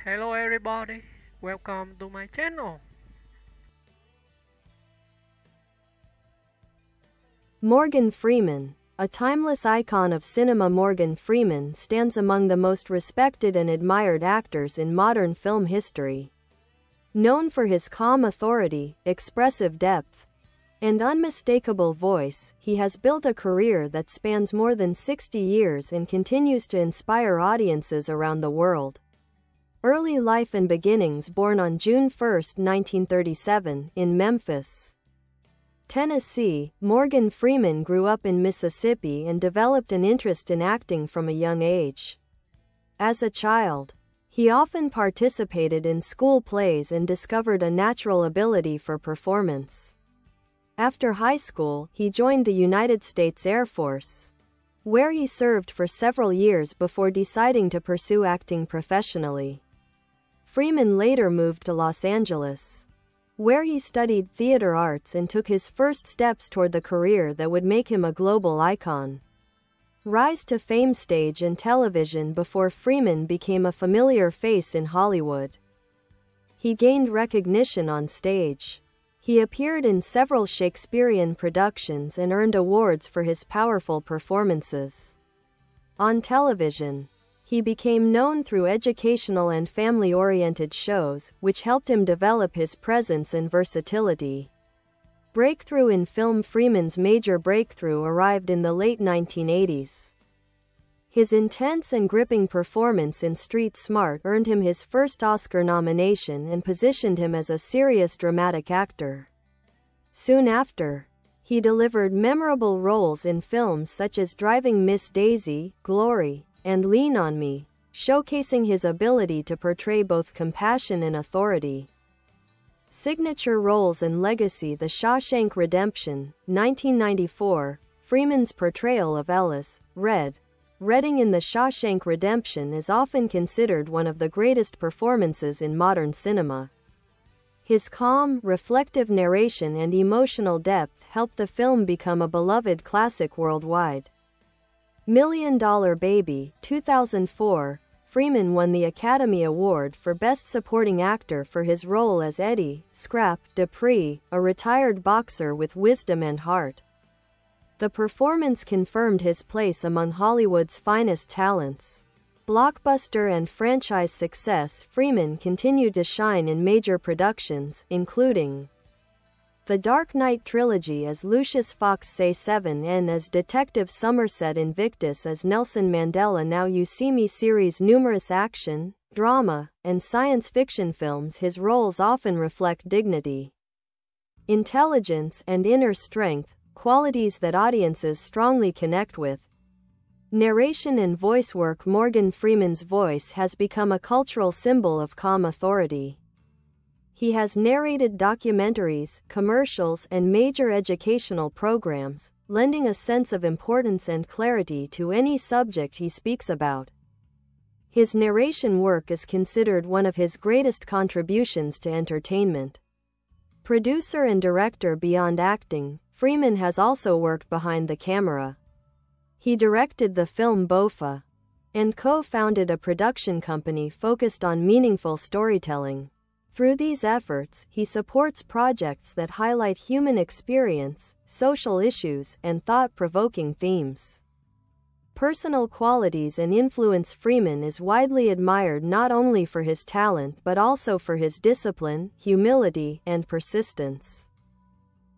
Hello everybody, welcome to my channel. Morgan Freeman, a timeless icon of cinema. Morgan Freeman stands among the most respected and admired actors in modern film history. Known for his calm authority, expressive depth, and unmistakable voice, he has built a career that spans more than 60 years and continues to inspire audiences around the world. Early life and beginnings. Born on June 1, 1937, in Memphis, Tennessee, Morgan Freeman grew up in Mississippi and developed an interest in acting from a young age. As a child, he often participated in school plays and discovered a natural ability for performance. After high school, he joined the United States Air Force, where he served for several years before deciding to pursue acting professionally. Freeman later moved to Los Angeles, where he studied theater arts and took his first steps toward the career that would make him a global icon. Rise to fame. Stage and television. Before Freeman became a familiar face in Hollywood, he gained recognition on stage. He appeared in several Shakespearean productions and earned awards for his powerful performances. On television, he became known through educational and family-oriented shows, which helped him develop his presence and versatility. Breakthrough in film. Freeman's major breakthrough arrived in the late 1980s. His intense and gripping performance in Street Smart earned him his first Oscar nomination and positioned him as a serious dramatic actor. Soon after, he delivered memorable roles in films such as Driving Miss Daisy, Glory, and Lean on Me, showcasing his ability to portray both compassion and authority. Signature roles and legacy. The Shawshank Redemption, 1994, Freeman's portrayal of Ellis Redding in The Shawshank Redemption is often considered one of the greatest performances in modern cinema. His calm, reflective narration and emotional depth helped the film become a beloved classic worldwide. Million Dollar Baby, 2004, Freeman won the Academy Award for Best Supporting Actor for his role as Eddie "Scrap" Dupree, a retired boxer with wisdom and heart. The performance confirmed his place among Hollywood's finest talents. Blockbuster and franchise success. Freeman continued to shine in major productions, including The Dark Knight trilogy as Lucius Fox, Say 7N as Detective Somerset, Invictus as Nelson Mandela, Now You See Me series. Numerous action, drama, and science fiction films. His roles often reflect dignity, intelligence, and inner strength, qualities that audiences strongly connect with. Narration and voice work. Morgan Freeman's voice has become a cultural symbol of calm authority. He has narrated documentaries, commercials, and major educational programs, lending a sense of importance and clarity to any subject he speaks about. His narration work is considered one of his greatest contributions to entertainment. Producer and director. Beyond acting, Freeman has also worked behind the camera. He directed the film Bofa and co-founded a production company focused on meaningful storytelling. Through these efforts, he supports projects that highlight human experience, social issues, and thought-provoking themes. Personal qualities and influence. Freeman is widely admired not only for his talent but also for his discipline, humility, and persistence.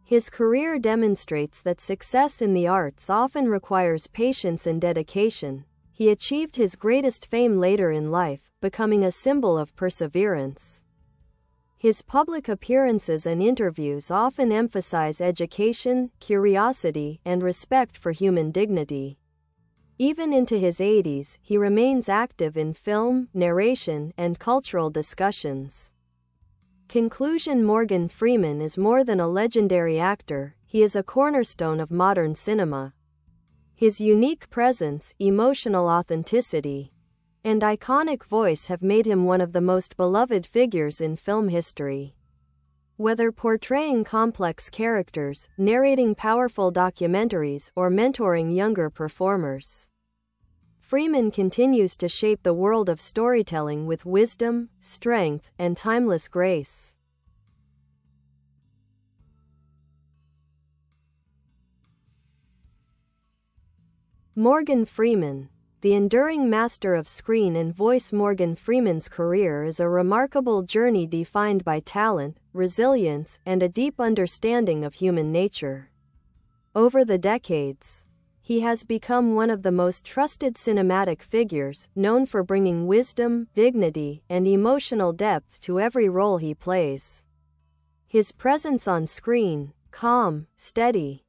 His career demonstrates that success in the arts often requires patience and dedication. He achieved his greatest fame later in life, becoming a symbol of perseverance. His public appearances and interviews often emphasize education, curiosity, and respect for human dignity. Even into his 80s, he remains active in film, narration, and cultural discussions. Conclusion. Morgan Freeman is more than a legendary actor, he is a cornerstone of modern cinema. His unique presence, emotional authenticity, and iconic voice have made him one of the most beloved figures in film history. Whether portraying complex characters, narrating powerful documentaries, or mentoring younger performers, Freeman continues to shape the world of storytelling with wisdom, strength, and timeless grace. Morgan Freeman. The enduring master of screen and voice. Morgan Freeman's career is a remarkable journey defined by talent, resilience, and a deep understanding of human nature. Over the decades, he has become one of the most trusted cinematic figures, known for bringing wisdom, dignity, and emotional depth to every role he plays. His presence on screen, calm, steady,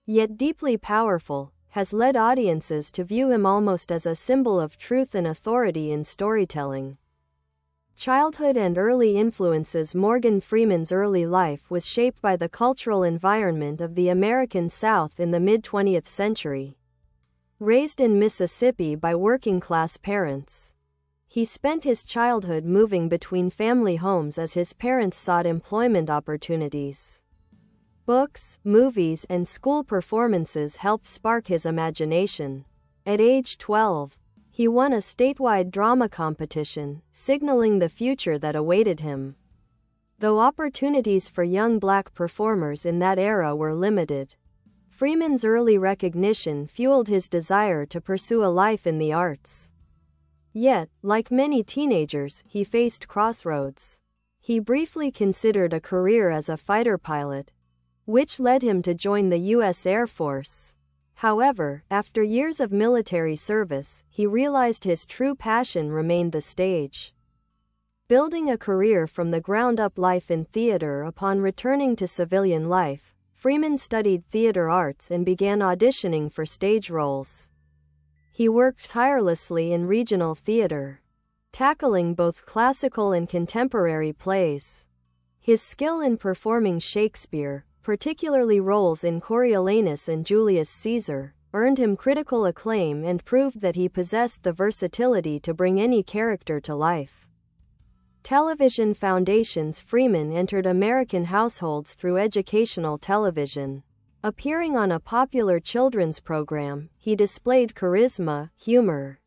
yet deeply powerful, has led audiences to view him almost as a symbol of truth and authority in storytelling. Childhood and early influences. Morgan Freeman's early life was shaped by the cultural environment of the American South in the mid-20th century. Raised in Mississippi by working-class parents, he spent his childhood moving between family homes as his parents sought employment opportunities. Books, movies, and school performances helped spark his imagination. At age 12, he won a statewide drama competition, signaling the future that awaited him. Though opportunities for young black performers in that era were limited, Freeman's early recognition fueled his desire to pursue a life in the arts. Yet, like many teenagers, he faced crossroads. He briefly considered a career as a fighter pilot, which led him to join the U.S. Air Force. However, after years of military service, he realized his true passion remained the stage. Building a career from the ground up. Life in theater. Upon returning to civilian life, Freeman studied theater arts and began auditioning for stage roles. He worked tirelessly in regional theater, tackling both classical and contemporary plays. His skill in performing Shakespeare, particularly roles in Coriolanus and Julius Caesar, earned him critical acclaim and proved that he possessed the versatility to bring any character to life. Television foundations. Freeman entered American households through educational television. Appearing on a popular children's program, he displayed charisma, humor,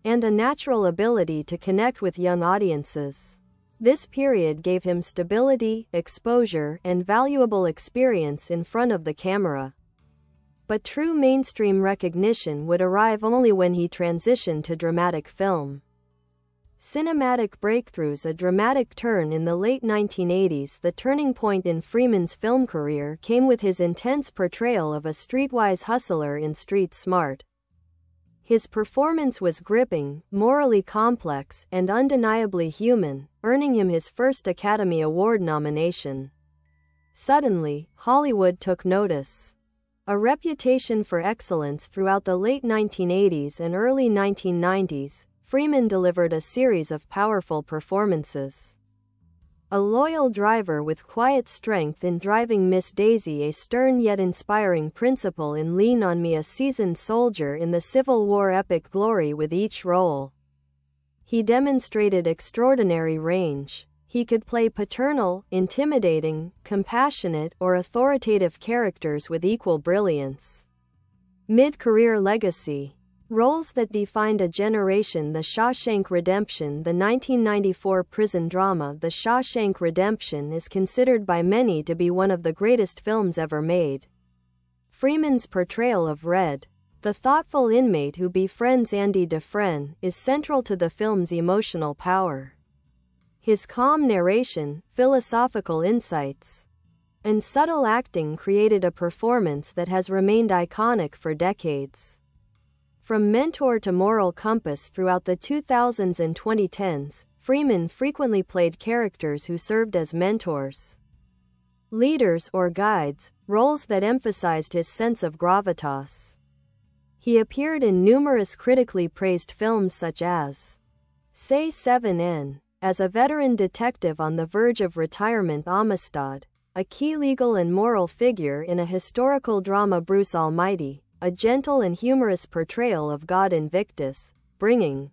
and a natural ability to connect with young audiences. This period gave him stability, exposure, and valuable experience in front of the camera. But true mainstream recognition would arrive only when he transitioned to dramatic film. Cinematic breakthroughs. A dramatic turn in the late 1980s. The turning point in Freeman's film career came with his intense portrayal of a streetwise hustler in Street Smart. His performance was gripping, morally complex, and undeniably human, earning him his first Academy Award nomination. Suddenly, Hollywood took notice. A reputation for excellence throughout the late 1980s and early 1990s, Freeman delivered a series of powerful performances. A loyal driver with quiet strength in Driving Miss Daisy, a stern yet inspiring principal in Lean on Me, a seasoned soldier in the Civil War epic Glory. With each role, he demonstrated extraordinary range. He could play paternal, intimidating, compassionate, or authoritative characters with equal brilliance. Mid-career legacy. Roles that defined a generation. The Shawshank Redemption. The 1994 prison drama The Shawshank Redemption is considered by many to be one of the greatest films ever made. Freeman's portrayal of Red, the thoughtful inmate who befriends Andy Dufresne, is central to the film's emotional power. His calm narration, philosophical insights, and subtle acting created a performance that has remained iconic for decades. From mentor to moral compass. Throughout the 2000s and 2010s, Freeman frequently played characters who served as mentors, leaders, or guides, roles that emphasized his sense of gravitas. He appeared in numerous critically praised films such as Say 7N, as a veteran detective on the verge of retirement. Amistad, a key legal and moral figure in a historical drama. Bruce Almighty, a gentle and humorous portrayal of God Invictus, bringing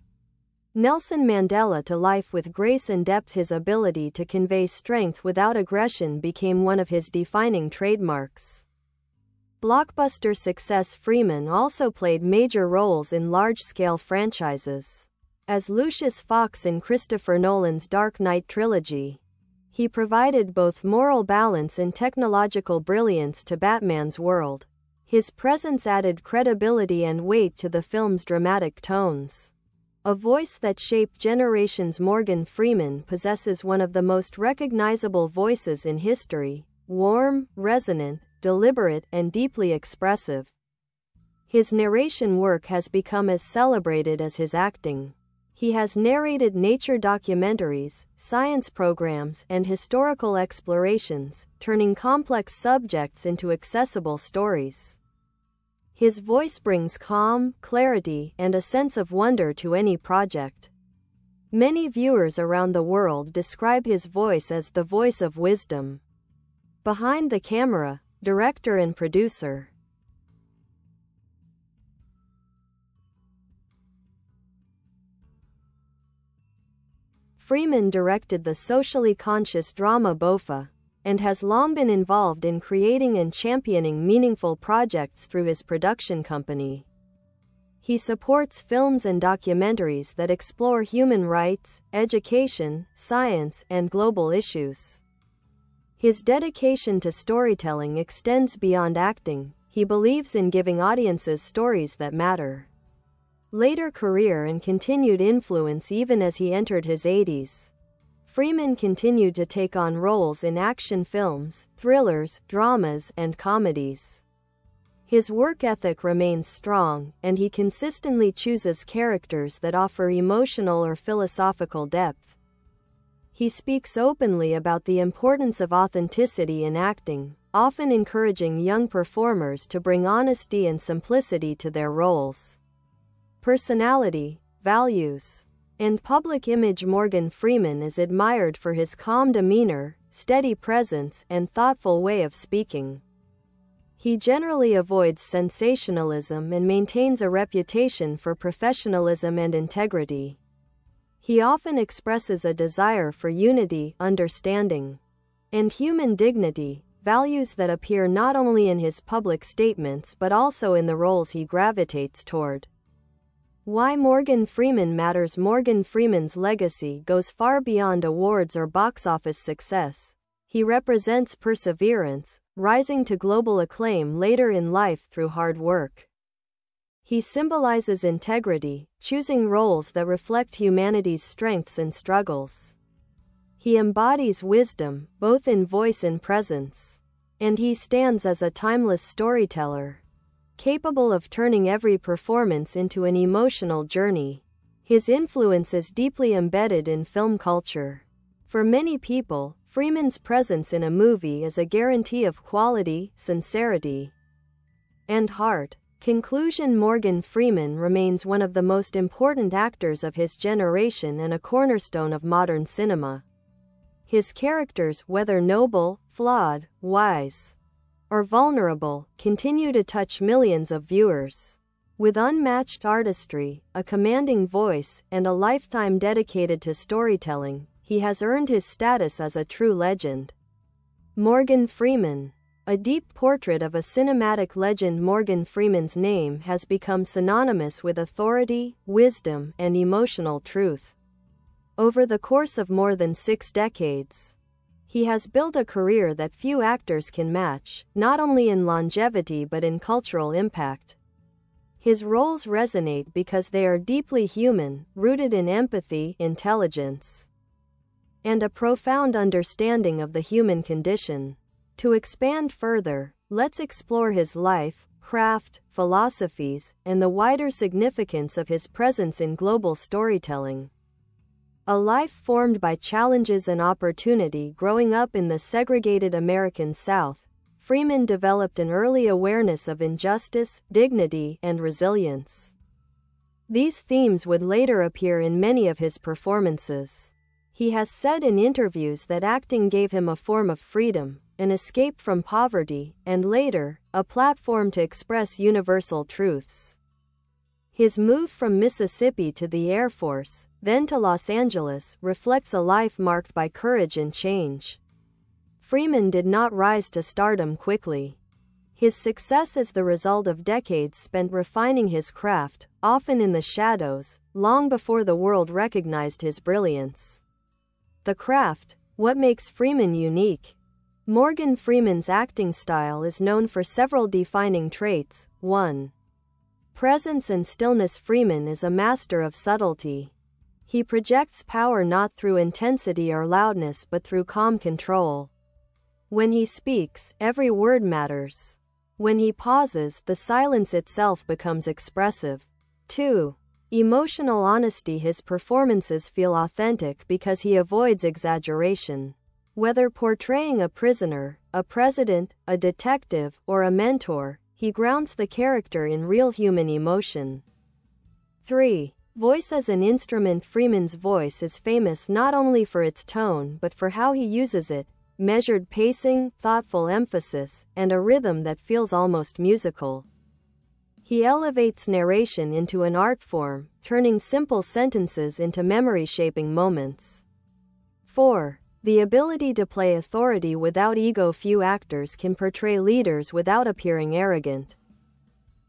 Nelson Mandela to life with grace and depth. His ability to convey strength without aggression became one of his defining trademarks. Blockbuster success. Freeman also played major roles in large-scale franchises, as Lucius Fox in Christopher Nolan's Dark Knight trilogy. He provided both moral balance and technological brilliance to Batman's world. His presence added credibility and weight to the film's dramatic tones. A voice that shaped generations. Morgan Freeman possesses one of the most recognizable voices in history, warm, resonant, deliberate, and deeply expressive. His narration work has become as celebrated as his acting. He has narrated nature documentaries, science programs, and historical explorations, turning complex subjects into accessible stories. His voice brings calm, clarity, and a sense of wonder to any project. Many viewers around the world describe his voice as the voice of wisdom. Behind the camera, director and producer. Freeman directed the socially conscious drama Bofa, and has long been involved in creating and championing meaningful projects through his production company. He supports films and documentaries that explore human rights, education, science, and global issues. His dedication to storytelling extends beyond acting. He believes in giving audiences stories that matter. Later career and continued influence. Even as he entered his 80s, Freeman continued to take on roles in action films, thrillers, dramas, and comedies. His work ethic remains strong, and he consistently chooses characters that offer emotional or philosophical depth. He speaks openly about the importance of authenticity in acting, often encouraging young performers to bring honesty and simplicity to their roles. Personality, values, and public image. Morgan Freeman is admired for his calm demeanor, steady presence, and thoughtful way of speaking. He generally avoids sensationalism and maintains a reputation for professionalism and integrity. He often expresses a desire for unity, understanding, and human dignity, values that appear not only in his public statements but also in the roles he gravitates toward. Why Morgan Freeman matters. Morgan Freeman's legacy goes far beyond awards or box office success. He represents perseverance, rising to global acclaim later in life through hard work. He symbolizes integrity, choosing roles that reflect humanity's strengths and struggles. He embodies wisdom, both in voice and presence. And he stands as a timeless storyteller, capable of turning every performance into an emotional journey. His influence is deeply embedded in film culture. For many people, Freeman's presence in a movie is a guarantee of quality, sincerity, and heart. Conclusion. Morgan Freeman remains one of the most important actors of his generation and a cornerstone of modern cinema. His characters, whether noble, flawed, wise, or vulnerable, continue to touch millions of viewers. With unmatched artistry, a commanding voice, and a lifetime dedicated to storytelling, he has earned his status as a true legend. Morgan Freeman. A deep portrait of a cinematic legend. Morgan Freeman's name has become synonymous with authority, wisdom, and emotional truth. Over the course of more than 6 decades, he has built a career that few actors can match, not only in longevity but in cultural impact. His roles resonate because they are deeply human, rooted in empathy, intelligence, and a profound understanding of the human condition. To expand further, let's explore his life, craft, philosophies, and the wider significance of his presence in global storytelling. A life formed by challenges and opportunity. Growing up in the segregated American South, Freeman developed an early awareness of injustice, dignity, and resilience. These themes would later appear in many of his performances. He has said in interviews that acting gave him a form of freedom, an escape from poverty, and later, a platform to express universal truths. His move from Mississippi to the Air Force, then to Los Angeles, reflects a life marked by courage and change. Freeman did not rise to stardom quickly. His success is the result of decades spent refining his craft, often in the shadows, long before the world recognized his brilliance. The craft, what makes Freeman unique? Morgan Freeman's acting style is known for several defining traits. 1. Presence and stillness. Freeman is a master of subtlety. He projects power not through intensity or loudness but through calm control. When he speaks, every word matters. When he pauses, the silence itself becomes expressive. 2. Emotional honesty. His performances feel authentic because he avoids exaggeration. Whether portraying a prisoner, a president, a detective, or a mentor, he grounds the character in real human emotion. 3. Voice as an instrument. Freeman's voice is famous not only for its tone but for how he uses it. Measured pacing, thoughtful emphasis, and a rhythm that feels almost musical. He elevates narration into an art form, turning simple sentences into memory-shaping moments. 4. The ability to play authority without ego. Few actors can portray leaders without appearing arrogant.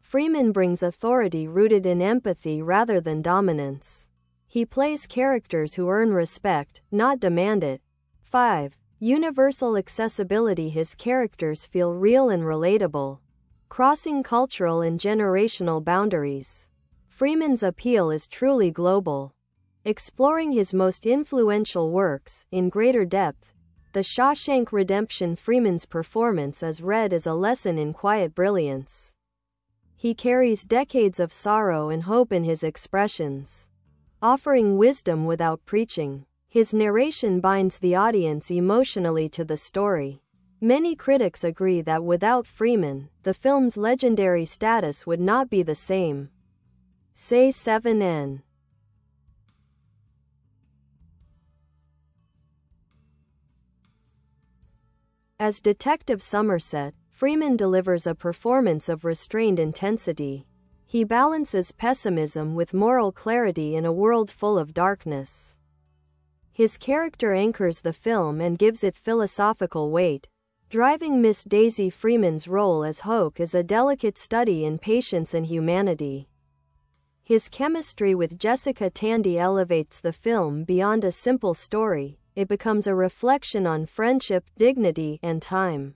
Freeman brings authority rooted in empathy rather than dominance. He plays characters who earn respect, not demand it. 5. Universal accessibility. His characters feel real and relatable, crossing cultural and generational boundaries. Freeman's appeal is truly global. Exploring his most influential works in greater depth, The Shawshank Redemption. Freeman's performance is read as a lesson in quiet brilliance. He carries decades of sorrow and hope in his expressions, offering wisdom without preaching. His narration binds the audience emotionally to the story. Many critics agree that without Freeman, the film's legendary status would not be the same. Say 7N. As Detective Somerset, Freeman delivers a performance of restrained intensity. He balances pessimism with moral clarity in a world full of darkness. His character anchors the film and gives it philosophical weight. Driving Miss Daisy. Freeman's role as Hoke is a delicate study in patience and humanity. His chemistry with Jessica Tandy elevates the film beyond a simple story. It becomes a reflection on friendship, dignity, and time.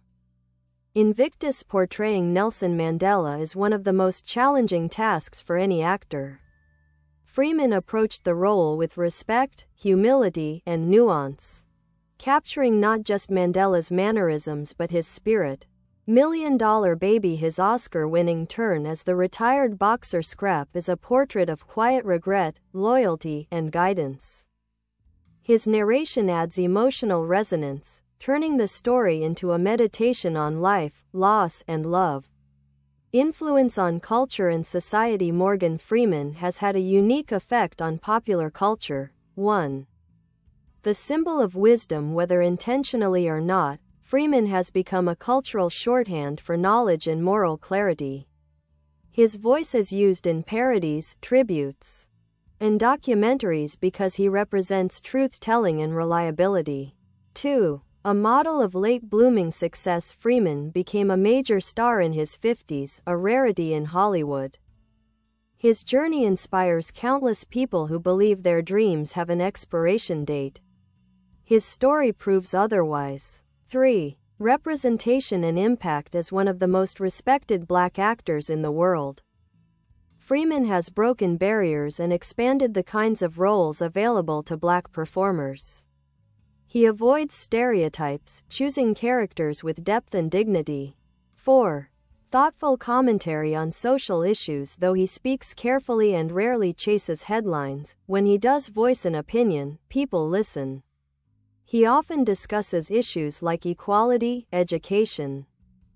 Invictus. Portraying Nelson Mandela is one of the most challenging tasks for any actor. Freeman approached the role with respect, humility, and nuance, capturing not just Mandela's mannerisms but his spirit. $1 Million Baby. His Oscar-winning turn as the retired boxer Scrap is a portrait of quiet regret, loyalty, and guidance. His narration adds emotional resonance, turning the story into a meditation on life, loss, and love. Influence on culture and society. Morgan Freeman has had a unique effect on popular culture. 1. The symbol of wisdom. Whether intentionally or not, Freeman has become a cultural shorthand for knowledge and moral clarity. His voice is used in parodies, tributes, and documentaries because he represents truth-telling and reliability. 2. A model of late-blooming success. Freeman became a major star in his 50s, a rarity in Hollywood. His journey inspires countless people who believe their dreams have an expiration date. His story proves otherwise. 3. Representation and impact. As one of the most respected black actors in the world, Freeman has broken barriers and expanded the kinds of roles available to black performers. He avoids stereotypes, choosing characters with depth and dignity. 4. Thoughtful commentary on social issues. Though he speaks carefully and rarely chases headlines, when he does voice an opinion, people listen. He often discusses issues like equality, education,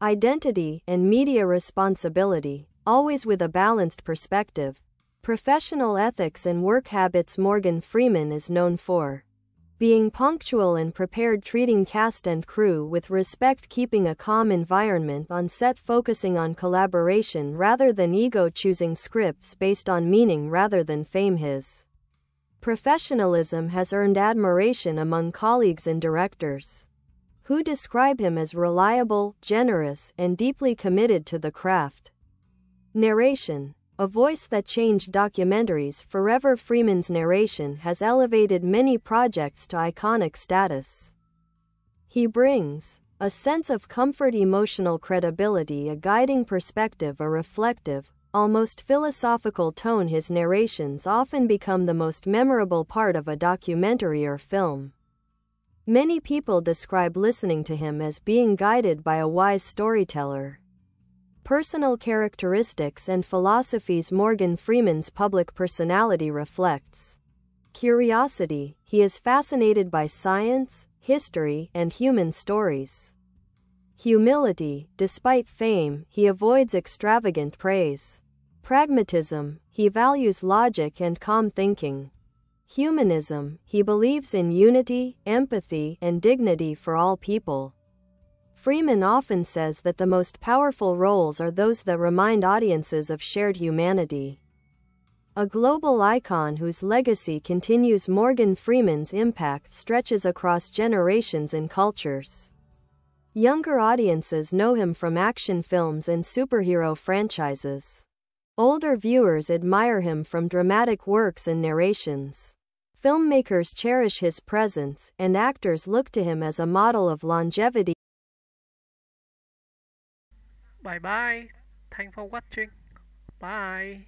identity, and media responsibility, always with a balanced perspective. Professional ethics and work habits. Morgan Freeman is known for being punctual and prepared, treating cast and crew with respect, keeping a calm environment on set, focusing on collaboration rather than ego, choosing scripts based on meaning rather than fame. His professionalism has earned admiration among colleagues and directors who describe him as reliable, generous, and deeply committed to the craft. Narration. A voice that changed documentaries forever. Freeman's narration has elevated many projects to iconic status. He brings a sense of comfort, emotional credibility, a guiding perspective, a reflective, almost philosophical tone. His narrations often become the most memorable part of a documentary or film. Many people describe listening to him as being guided by a wise storyteller. Personal characteristics and philosophies. Morgan Freeman's public personality reflects curiosity. He is fascinated by science, history, and human stories. Humility. Despite fame, he avoids extravagant praise. Pragmatism. He values logic and calm thinking. Humanism. He believes in unity, empathy, and dignity for all people. Freeman often says that the most powerful roles are those that remind audiences of shared humanity. A global icon whose legacy continues. Morgan Freeman's impact stretches across generations and cultures. Younger audiences know him from action films and superhero franchises. Older viewers admire him from dramatic works and narrations. Filmmakers cherish his presence, and actors look to him as a model of longevity. Bye bye. Thanks for watching. Bye.